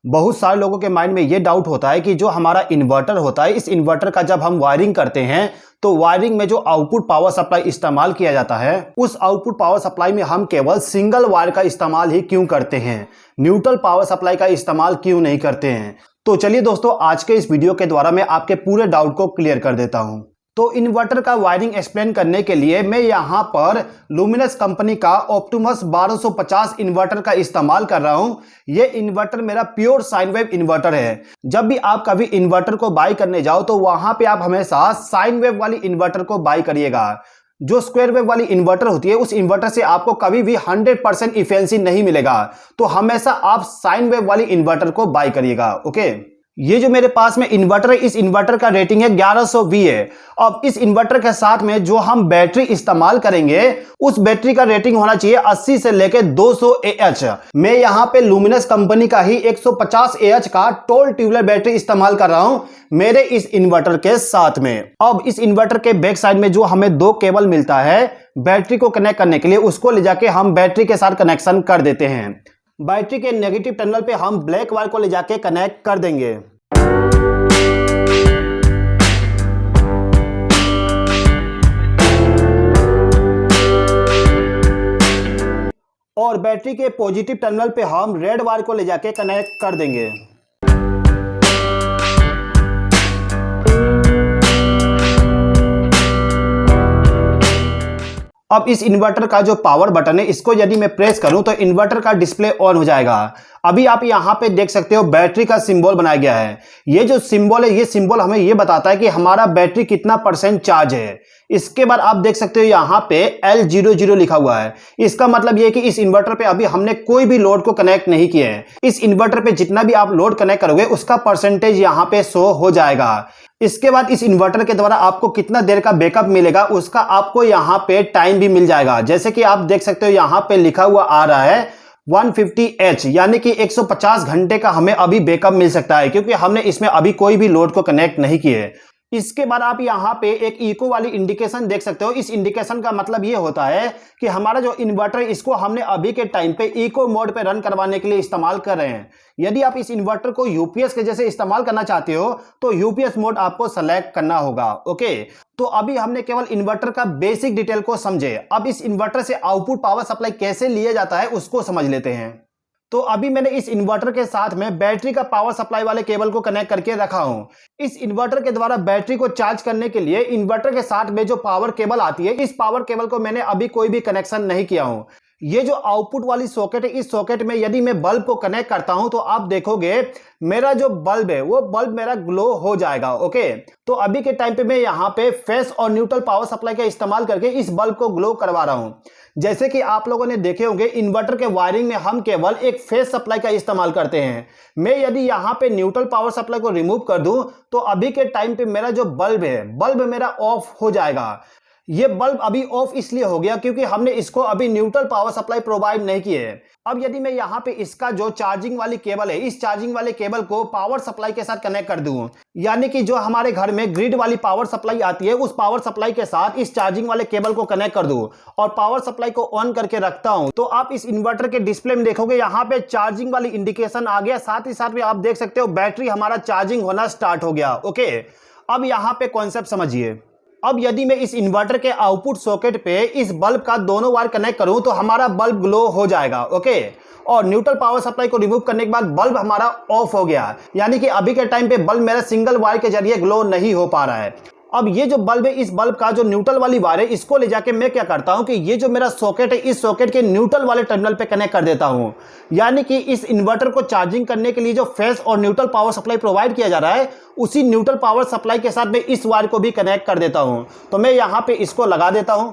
बहुत सारे लोगों के माइंड में ये डाउट होता है कि जो हमारा इन्वर्टर होता है, इस इन्वर्टर का जब हम वायरिंग करते हैं तो वायरिंग में जो आउटपुट पावर सप्लाई इस्तेमाल किया जाता है, उस आउटपुट पावर सप्लाई में हम केवल सिंगल वायर का इस्तेमाल ही क्यों करते हैं, न्यूट्रल पावर सप्लाई का इस्तेमाल क्यों नहीं करते हैं। तो चलिए दोस्तों, आज के इस वीडियो के द्वारा मैं आपके पूरे डाउट को क्लियर कर देता हूं। तो इन्वर्टर का वायरिंग एक्सप्लेन करने के लिए मैं यहां पर लुमिनस कंपनी का ऑप्टिमस 1250 इन्वर्टर का इस्तेमाल कर रहा हूं। यह इन्वर्टर मेरा प्योर साइन वेव इन्वर्टर है। जब भी आप कभी इन्वर्टर को बाय करने जाओ तो वहां पे आप हमेशा साइन वेव वाली इन्वर्टर को बाय करिएगा। जो स्क्वायर वेव वाली इन्वर्टर होती है, उस इन्वर्टर से आपको कभी भी 100% इफिशिएंसी नहीं मिलेगा। तो हमेशा आप साइन वेव वाली इन्वर्टर को बाय करिएगा। ओके, ये जो मेरे पास में इन्वर्टर है, इस इन्वर्टर का रेटिंग है 1100V है। अब इस इन्वर्टर के साथ में जो हम बैटरी इस्तेमाल करेंगे, उस बैटरी का रेटिंग होना चाहिए 80 से लेकर 200 AH। मैं यहाँ पे लुमिनस कंपनी का ही 150 AH का टोल ट्यूबुलर बैटरी इस्तेमाल कर रहा हूं मेरे इस इन्वर्टर के साथ में। अब इस इन्वर्टर के बैक साइड में जो हमें 2 केबल मिलता है बैटरी को कनेक्ट करने के लिए, उसको ले जाके हम बैटरी के साथ कनेक्शन कर देते हैं। बैटरी के नेगेटिव टर्मिनल पे हम ब्लैक वायर को ले जाके कनेक्ट कर देंगे। और बैटरी के पॉजिटिव टर्मिनल पे हम रेड वायर को ले जाके कनेक्ट कर देंगे। अब इस इन्वर्टर का जो पावर बटन है, इसको यदि मैं प्रेस करूं तो इन्वर्टर का डिस्प्ले ऑन हो जाएगा। अभी आप यहां पे देख सकते हो बैटरी का सिंबल बनाया गया है। ये जो सिंबल है, ये सिंबल हमें ये बताता है कि हमारा बैटरी कितना % चार्ज है। इसके बाद आप देख सकते हो यहां पे L00 लिखा हुआ है। इसका मतलब ये है कि इस इन्वर्टर पे अभी हमने कोई भी लोड को कनेक्ट नहीं किया है। इस इन्वर्टर पे जितना भी आप लोड कनेक्ट करोगे उसका परसेंटेज यहां पे शो हो जाएगा। इसके बाद इस इन्वर्टर के द्वारा आपको कितना देर का बैकअप मिलेगा, उसका आपको यहां पे टाइम भी मिल जाएगा। जैसे कि आप देख सकते हो यहां पे लिखा हुआ आ रहा है 150H, यानी कि 150 घंटे का हमें अभी बैकअप मिल सकता है, क्योंकि हमने इसमें अभी कोई भी लोड को कनेक्ट नहीं किए। इसके बाद आप यहाँ पे एक इको वाली इंडिकेशन देख सकते हो। इस इंडिकेशन का मतलब ये होता है कि हमारा जो इन्वर्टर है, इसको हमने अभी के टाइम पे इको मोड पे रन करवाने के लिए इस्तेमाल कर रहे हैं। यदि आप इस इन्वर्टर को यूपीएस के जैसे इस्तेमाल करना चाहते हो तो यूपीएस मोड आपको सेलेक्ट करना होगा। ओके, तो अभी हमने केवल इन्वर्टर का बेसिक डिटेल को समझे। अब इस इन्वर्टर से आउटपुट पावर सप्लाई कैसे लिया जाता है उसको समझ लेते हैं। तो अभी मैंने इस इन्वर्टर के साथ में बैटरी का पावर सप्लाई वाले केबल को कनेक्ट करके रखा हूं। इस इन्वर्टर के द्वारा बैटरी को चार्ज करने के लिए इन्वर्टर के साथ में जो पावर केबल आती है, इस पावर केबल को मैंने अभी कोई भी कनेक्शन नहीं किया हूं। ये जो आउटपुट वाली सॉकेट है, इस सॉकेट में यदि मैं बल्ब को कनेक्ट करता हूं तो आप देखोगे मेरा जो बल्ब है वो बल्ब मेरा ग्लो हो जाएगा। ओके, तो अभी के टाइम पे मैं यहाँ पे फेस और न्यूट्रल पावर सप्लाई का इस्तेमाल करके इस बल्ब को ग्लो करवा रहा हूं। जैसे कि आप लोगों ने देखे होंगे, इन्वर्टर के वायरिंग में हम केवल एक फेस सप्लाई का इस्तेमाल करते हैं। मैं यदि यहाँ पे न्यूट्रल पावर सप्लाई को रिमूव कर दूं तो अभी के टाइम पे मेरा जो बल्ब है, बल्ब मेरा ऑफ हो जाएगा। ये बल्ब अभी ऑफ इसलिए हो गया क्योंकि हमने इसको अभी न्यूट्रल पावर सप्लाई प्रोवाइड नहीं की है। अब यदि मैं यहाँ पे इसका जो चार्जिंग वाली केबल है, इस चार्जिंग वाले केबल को पावर सप्लाई के साथ कनेक्ट कर दूं, यानी कि जो हमारे घर में ग्रिड वाली पावर सप्लाई आती है, उस पावर सप्लाई के साथ इस चार्जिंग वाले केबल को कनेक्ट कर दूं और पावर सप्लाई को ऑन करके रखता हूं, तो आप इस इन्वर्टर के डिस्प्ले में देखोगे यहाँ पे चार्जिंग वाली इंडिकेशन आ गया। साथ ही साथ में आप देख सकते हो बैटरी हमारा चार्जिंग होना स्टार्ट हो गया। ओके, अब यहाँ पे कॉन्सेप्ट समझिए। अब यदि मैं इस इन्वर्टर के आउटपुट सॉकेट पे इस बल्ब का दोनों वायर कनेक्ट करूं तो हमारा बल्ब ग्लो हो जाएगा। ओके, और न्यूट्रल पावर सप्लाई को रिमूव करने के बाद बल्ब हमारा ऑफ हो गया, यानी कि अभी के टाइम पे बल्ब मेरा सिंगल वायर के जरिए ग्लो नहीं हो पा रहा है। अब ये जो बल्ब है, इस बल्ब का जो न्यूट्रल वाली वायर है, इसको ले जाके मैं क्या करता हूं कि ये जो मेरा सॉकेट है, इस सॉकेट के न्यूट्रल वाले टर्मिनल पे कनेक्ट कर देता हूं। यानी कि इस इन्वर्टर को चार्जिंग करने के लिए जो फेस और न्यूट्रल पावर सप्लाई प्रोवाइड किया जा रहा है, उसी न्यूट्रल पावर सप्लाई के साथ मैं इस वायर को भी कनेक्ट कर देता हूं। तो मैं यहां पे इसको लगा देता हूं।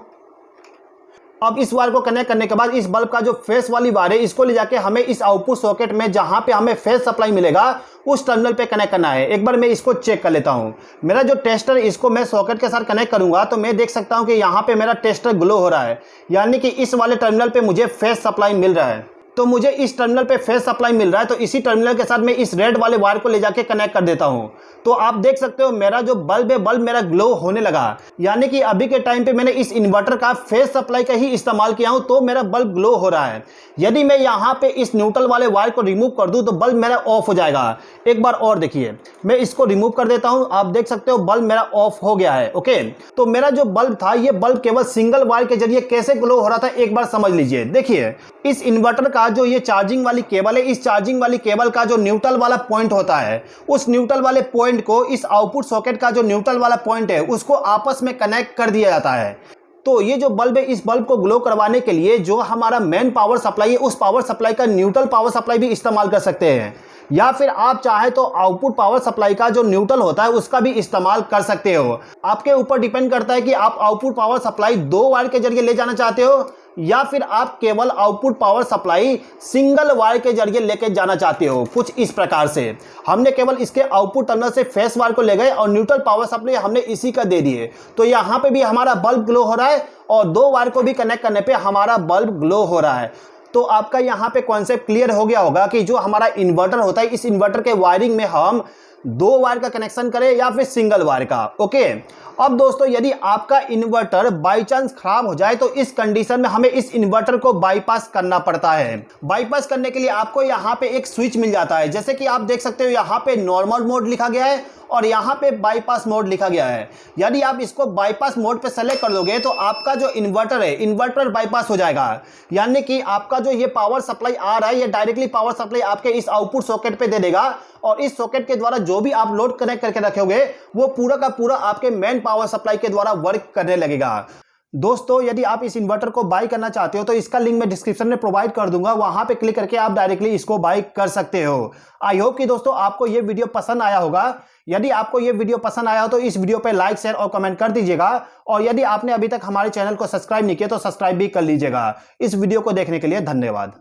अब इस वायर को कनेक्ट करने के बाद इस बल्ब का जो फेस वाली वायर है, इसको ले जाके हमें इस आउटपुट सॉकेट में जहां पे हमें फेस सप्लाई मिलेगा उस टर्मिनल पे कनेक्ट करना है। एक बार मैं इसको चेक कर लेता हूं। मेरा जो टेस्टर है, इसको मैं सॉकेट के साथ कनेक्ट करूंगा तो मैं देख सकता हूं कि यहां पे मेरा टेस्टर ग्लो हो रहा है, यानी कि इस वाले टर्मिनल पे मुझे फेस सप्लाई मिल रहा है। तो मुझे इस टर्मिनल पे फेज सप्लाई मिल रहा है, तो इसी टर्मिनल के साथ मैं इस रेड वाले वायर को ले जाके कनेक्ट कर देता हूं। तो आप देख सकते हो मेरा जो बल्ब है, बल्ब मेरा ग्लो होने लगा। यानी कि अभी के टाइम पे मैंने इस इन्वर्टर का फेज सप्लाई का ही इस्तेमाल किया हूं, तो मेरा बल्ब ग्लो हो रहा है। यदि मैं यहां पे इस न्यूट्रल वाले वायर को रिमूव कर दूं तो बल्ब मेरा ऑफ हो जाएगा। एक बार और देखिए, मैं इसको रिमूव कर देता हूं, आप देख सकते हो बल्ब मेरा ऑफ हो गया है। ओके, तो मेरा जो बल्ब था, ये बल्ब केवल सिंगल वायर के जरिए कैसे ग्लो हो रहा था एक बार समझ लीजिए। देखिए, इस इन्वर्टर का जो ये चार्जिंग वाली केबल है, इस चार्जिंग वाली केबल का जो न्यूट्रल वाला पॉइंट होता है, उस न्यूट्रल वाले पॉइंट को इस आउटपुट सॉकेट का जो न्यूट्रल वाला पॉइंट है उसको आपस में कनेक्ट कर दिया जाता है। तो ये जो बल्ब है, इस बल्ब को ग्लो करवाने के लिए जो हमारा मेन पावर सप्लाई है, उस पावर सप्लाई का न्यूट्रल पावर सप्लाई भी इस्तेमाल कर सकते हैं, या फिर आप चाहे तो आउटपुट पावर सप्लाई का जो न्यूट्रल होता है उसका भी इस्तेमाल कर सकते हो। आपके ऊपर डिपेंड करता है कि आप आउटपुट पावर सप्लाई 2 वायर के जरिए ले जाना चाहते हो, या फिर आप केवल output power supply single wire के जरिए लेके जाना चाहते हो। कुछ इस प्रकार से हमने केवल इसके आउटपुट टर्मिनल से फेस वायर को ले गए और न्यूट्रल पावर सप्लाई हमने इसी का दे दिए। तो यहाँ पे भी हमारा बल्ब ग्लो हो रहा है और 2 वायर को भी कनेक्ट करने पे हमारा बल्ब ग्लो हो रहा है। तो आपका यहाँ पे कॉन्सेप्ट क्लियर हो गया होगा कि जो हमारा इन्वर्टर होता है, इस इन्वर्टर के वायरिंग में हम 2 वायर का कनेक्शन करें या फिर सिंगल वायर का। ओके, अब दोस्तों यदि आपका इन्वर्टर बाई चांस खराब हो जाए तो इस कंडीशन में हमें इस इन्वर्टर को बाईपास करना पड़ता है। बाईपास करने के लिए आपको यहाँ पे एक स्विच मिल जाता है, जैसे कि आप देख सकते हो यहाँ पे नॉर्मल मोड लिखा गया है और यहाँ पे बाईपास मोड लिखा गया है। यदि आप इसको बाईपास मोड पे सेलेक्ट कर दोगे तो आपका जो इन्वर्टर है, इन्वर्टर बाईपास हो जाएगा। यानी कि आपका जो ये पावर सप्लाई आ रहा है, ये डायरेक्टली पावर सप्लाई आपके इस आउटपुट सॉकेट पे दे देगा और इस सॉकेट के द्वारा जो भी आप लोड कनेक्ट करके रखोगे वो पूरा का पूरा आपके मेन पावर सप्लाई के द्वारा वर्क करने लगेगा। दोस्तों यदि आप इस इन्वर्टर को बाय करना चाहते हो तो इसका लिंक मैं डिस्क्रिप्शन में प्रोवाइड कर दूंगा, वहां पे क्लिक करके आप डायरेक्टली इसको बाय कर सकते हो। आई होप कि दोस्तों आपको ये वीडियो पसंद आया होगा। यदि आपको ये वीडियो पसंद आया हो तो इस वीडियो पे लाइक, शेयर और कमेंट कर दीजिएगा, और यदि आपने अभी तक हमारे चैनल को सब्सक्राइब नहीं किया तो सब्सक्राइब भी कर लीजिएगा। इस वीडियो को देखने के लिए धन्यवाद।